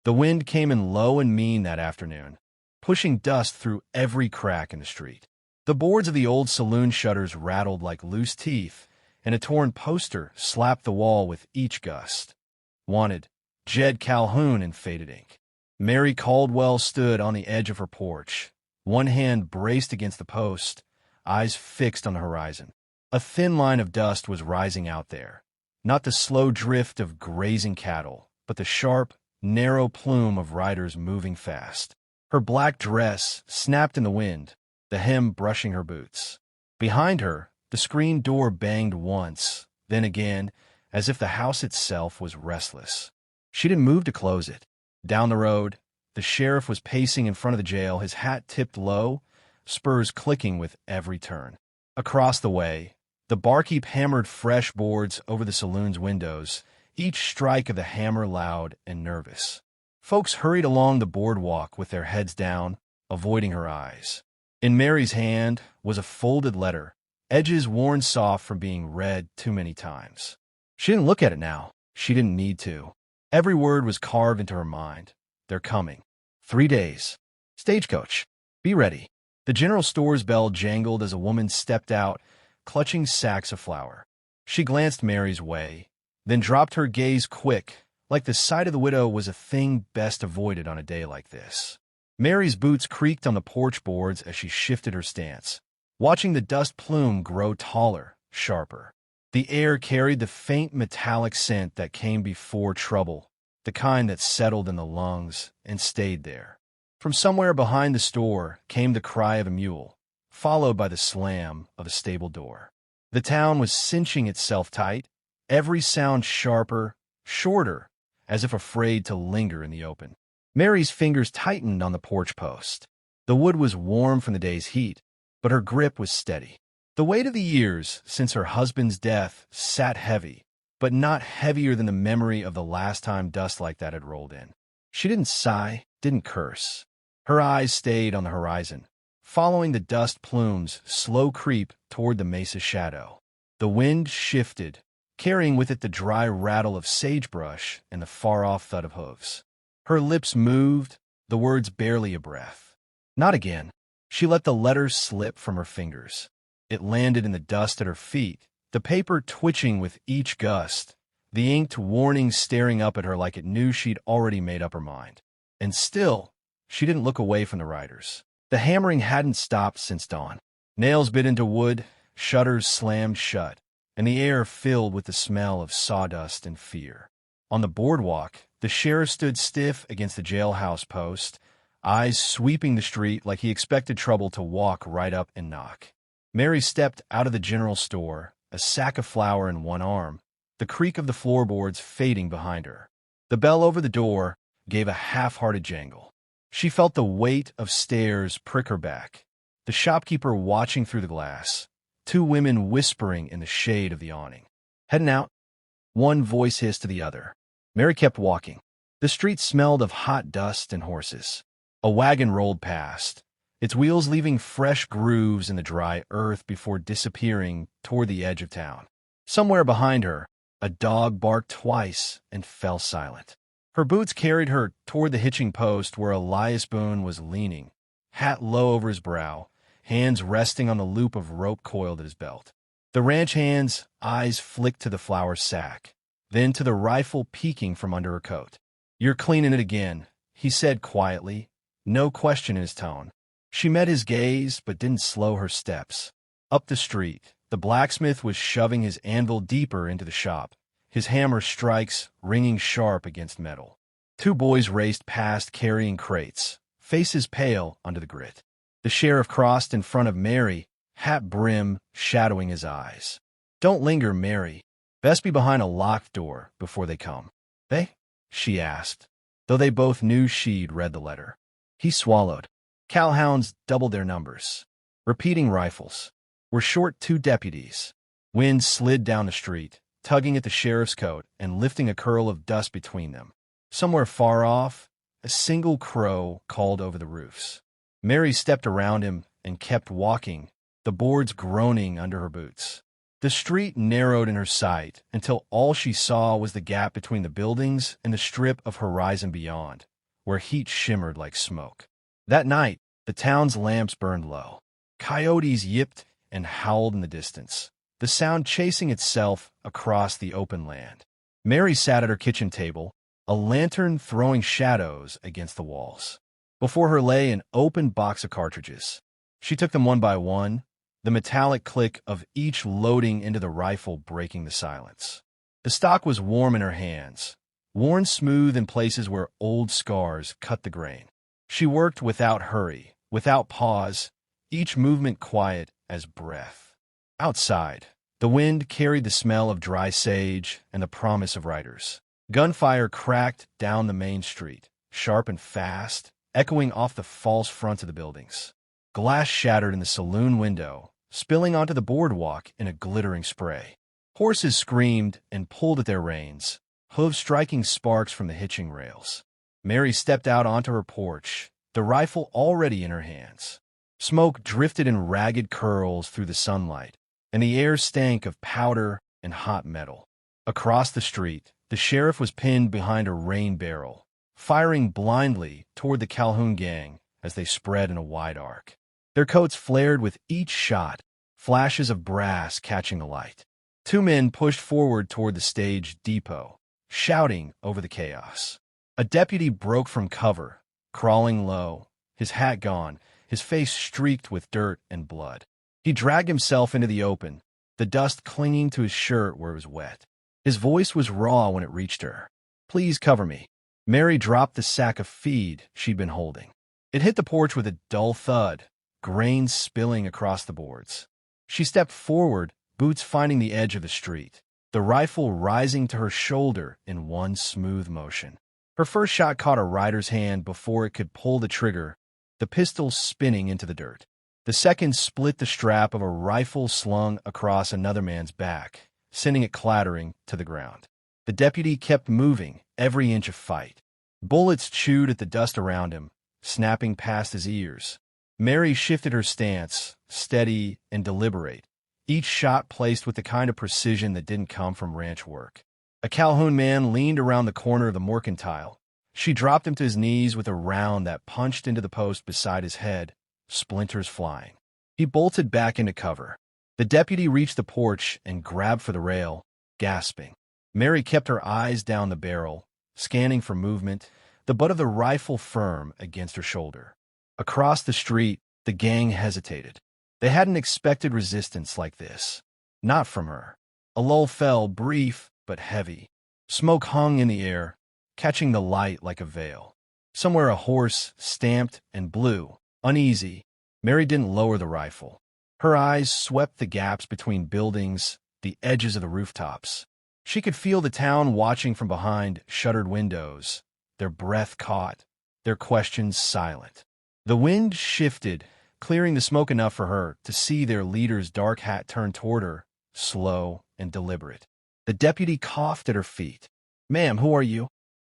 The wind came in low and mean that afternoon, pushing dust through every crack in the street. The boards of the old saloon shutters rattled like loose teeth, and a torn poster slapped the wall with each gust. Wanted, Jed Calhoun in faded ink. Mary Caldwell stood on the edge of her porch, one hand braced against the post, eyes fixed on the horizon. A thin line of dust was rising out there, not the slow drift of grazing cattle, but the sharp, narrow plume of riders moving fast. Her black dress snapped in the wind, the hem brushing her boots. Behind her, the screen door banged once, then again, as if the house itself was restless. She didn't move to close it. Down the road, the sheriff was pacing in front of the jail, his hat tipped low, spurs clicking with every turn. Across the way, the barkeep hammered fresh boards over the saloon's windows, each strike of the hammer loud and nervous. Folks hurried along the boardwalk with their heads down, avoiding her eyes. In Mary's hand was a folded letter, edges worn soft from being read too many times. She didn't look at it now. She didn't need to. Every word was carved into her mind. They're coming. 3 days. Stagecoach. Be ready. The general store's bell jangled as a woman stepped out, clutching sacks of flour. She glanced Mary's way, then dropped her gaze quick, like the sight of the widow was a thing best avoided on a day like this. Mary's boots creaked on the porch boards as she shifted her stance, watching the dust plume grow taller, sharper. The air carried the faint metallic scent that came before trouble, the kind that settled in the lungs and stayed there. From somewhere behind the store came the cry of a mule, followed by the slam of a stable door. The town was cinching itself tight, every sound sharper, shorter, as if afraid to linger in the open. Mary's fingers tightened on the porch post. The wood was warm from the day's heat, but her grip was steady. The weight of the years since her husband's death sat heavy, but not heavier than the memory of the last time dust like that had rolled in. She didn't sigh, didn't curse. Her eyes stayed on the horizon, following the dust plume's slow creep toward the mesa's shadow. The wind shifted, carrying with it the dry rattle of sagebrush and the far-off thud of hooves. Her lips moved, the words barely a breath. Not again. She let the letter slip from her fingers. It landed in the dust at her feet, the paper twitching with each gust, the inked warning staring up at her like it knew she'd already made up her mind. And still, she didn't look away from the riders. The hammering hadn't stopped since dawn. Nails bit into wood, shutters slammed shut, and the air filled with the smell of sawdust and fear. On the boardwalk, the sheriff stood stiff against the jailhouse post, eyes sweeping the street like he expected trouble to walk right up and knock. Mary stepped out of the general store, a sack of flour in one arm, the creak of the floorboards fading behind her. The bell over the door gave a half-hearted jangle. She felt the weight of stairs prick her back, the shopkeeper watching through the glass, two women whispering in the shade of the awning. Heading out? One voice hissed to the other. Mary kept walking. The street smelled of hot dust and horses. A wagon rolled past, its wheels leaving fresh grooves in the dry earth before disappearing toward the edge of town. Somewhere behind her, a dog barked twice and fell silent. Her boots carried her toward the hitching post where Elias Boone was leaning, hat low over his brow, hands resting on the loop of rope coiled at his belt. The ranch hand's eyes flicked to the flour sack, then to the rifle peeking from under her coat. "You're cleaning it again," he said quietly, no question in his tone. She met his gaze but didn't slow her steps. Up the street, the blacksmith was shoving his anvil deeper into the shop, his hammer strikes ringing sharp against metal. Two boys raced past carrying crates, faces pale under the grit. The sheriff crossed in front of Mary, hat brim shadowing his eyes. "Don't linger, Mary. Best be behind a locked door before they come." "They?" she asked, though they both knew she'd read the letter. He swallowed. Calhoun's doubled their numbers. Repeating rifles. We're short 2 deputies. Wind slid down the street, tugging at the sheriff's coat and lifting a curl of dust between them. Somewhere far off, a single crow called over the roofs. Mary stepped around him and kept walking, the boards groaning under her boots. The street narrowed in her sight until all she saw was the gap between the buildings and the strip of horizon beyond, where heat shimmered like smoke. That night, the town's lamps burned low. Coyotes yipped and howled in the distance, the sound chasing itself across the open land. Mary sat at her kitchen table, a lantern throwing shadows against the walls. Before her lay an open box of cartridges. She took them one by one, the metallic click of each loading into the rifle breaking the silence. The stock was warm in her hands, worn smooth in places where old scars cut the grain. She worked without hurry, without pause, each movement quiet as breath. Outside, the wind carried the smell of dry sage and the promise of riders. Gunfire cracked down the main street, sharp and fast, echoing off the false fronts of the buildings. Glass shattered in the saloon window, spilling onto the boardwalk in a glittering spray. Horses screamed and pulled at their reins, hooves striking sparks from the hitching rails. Mary stepped out onto her porch, the rifle already in her hands. Smoke drifted in ragged curls through the sunlight, and the air stank of powder and hot metal. Across the street, the sheriff was pinned behind a rain barrel, firing blindly toward the Calhoun Gang as they spread in a wide arc. Their coats flared with each shot, flashes of brass catching the light. Two men pushed forward toward the stage depot, shouting over the chaos. A deputy broke from cover, crawling low, his hat gone, his face streaked with dirt and blood. He dragged himself into the open, the dust clinging to his shirt where it was wet. His voice was raw when it reached her. "Please cover me." Mary dropped the sack of feed she'd been holding. It hit the porch with a dull thud, grains spilling across the boards. She stepped forward, boots finding the edge of the street, the rifle rising to her shoulder in one smooth motion. Her first shot caught a rider's hand before it could pull the trigger, the pistol spinning into the dirt. The second split the strap of a rifle slung across another man's back, sending it clattering to the ground. The deputy kept moving, every inch of fight. Bullets chewed at the dust around him, snapping past his ears. Mary shifted her stance, steady and deliberate, each shot placed with the kind of precision that didn't come from ranch work. A Calhoun man leaned around the corner of the mercantile. She dropped him to his knees with a round that punched into the post beside his head, splinters flying. He bolted back into cover. The deputy reached the porch and grabbed for the rail, gasping. Mary kept her eyes down the barrel, scanning for movement, the butt of the rifle firm against her shoulder. Across the street, the gang hesitated. They hadn't expected resistance like this. Not from her. A lull fell, brief but heavy. Smoke hung in the air, catching the light like a veil. Somewhere a horse stamped and blew, uneasy. Mary didn't lower the rifle. Her eyes swept the gaps between buildings, the edges of the rooftops. She could feel the town watching from behind shuttered windows, their breath caught, their questions silent. The wind shifted, clearing the smoke enough for her to see their leader's dark hat turn toward her, slow and deliberate. The deputy coughed at her feet. "Ma'am, who are you?"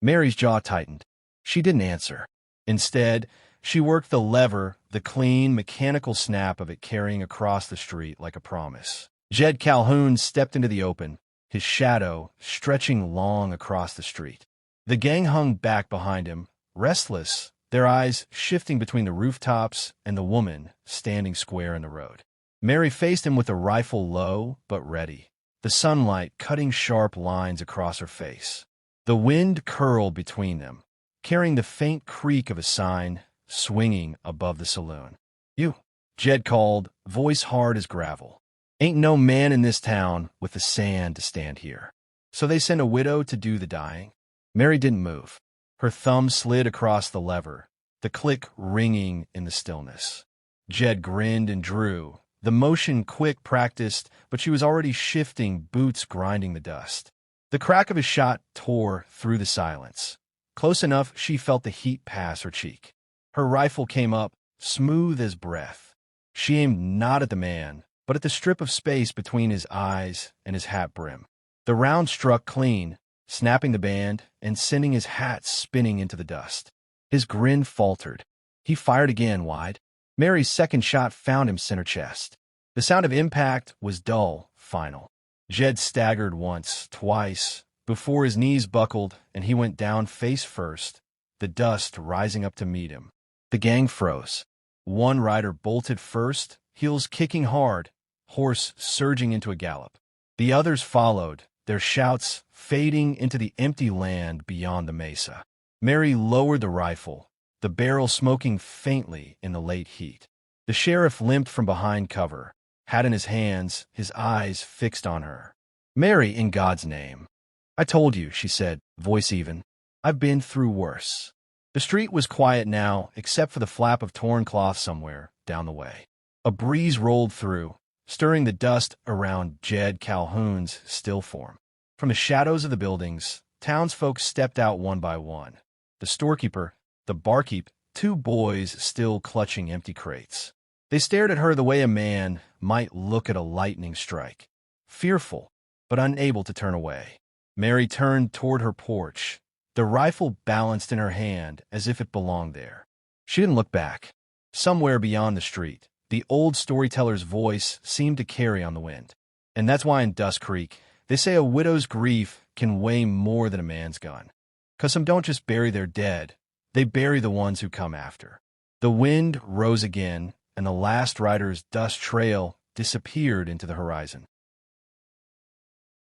Mary's jaw tightened. She didn't answer. Instead, she worked the lever, the clean, mechanical snap of it carrying across the street like a promise. Jed Calhoun stepped into the open, his shadow stretching long across the street. The gang hung back behind him, restless, their eyes shifting between the rooftops and the woman standing square in the road. Mary faced him with a rifle low but ready, the sunlight cutting sharp lines across her face. The wind curled between them, carrying the faint creak of a sign swinging above the saloon. "You," Jed called, voice hard as gravel. "Ain't no man in this town with the sand to stand here. So they send a widow to do the dying?" Mary didn't move. Her thumb slid across the lever, the click ringing in the stillness. Jed grinned and drew, the motion quick, practiced, but she was already shifting, boots grinding the dust. The crack of his shot tore through the silence. Close enough she felt the heat pass her cheek. Her rifle came up, smooth as breath. She aimed not at the man, but at the strip of space between his eyes and his hat brim. The round struck clean, snapping the band and sending his hat spinning into the dust. His grin faltered. He fired again, wide. Mary's second shot found him center chest. The sound of impact was dull, final. Jed staggered once, twice, before his knees buckled and he went down face first, the dust rising up to meet him. The gang froze. One rider bolted first, heels kicking hard, horse surging into a gallop. The others followed, their shouts fading into the empty land beyond the mesa. Mary lowered the rifle, the barrel smoking faintly in the late heat. The sheriff limped from behind cover, hat in his hands, his eyes fixed on her. "Mary, in God's name." "I told you," she said, voice even. "I've been through worse." The street was quiet now, except for the flap of torn cloth somewhere down the way. A breeze rolled through, stirring the dust around Jed Calhoun's still form. From the shadows of the buildings, townsfolk stepped out one by one. The storekeeper, the barkeep, two boys still clutching empty crates. They stared at her the way a man might look at a lightning strike, fearful, but unable to turn away. Mary turned toward her porch, the rifle balanced in her hand as if it belonged there. She didn't look back. Somewhere beyond the street, the old storyteller's voice seemed to carry on the wind. And that's why in Dust Creek, they say a widow's grief can weigh more than a man's gun. 'Cause some don't just bury their dead, they bury the ones who come after. The wind rose again, and the last rider's dust trail disappeared into the horizon.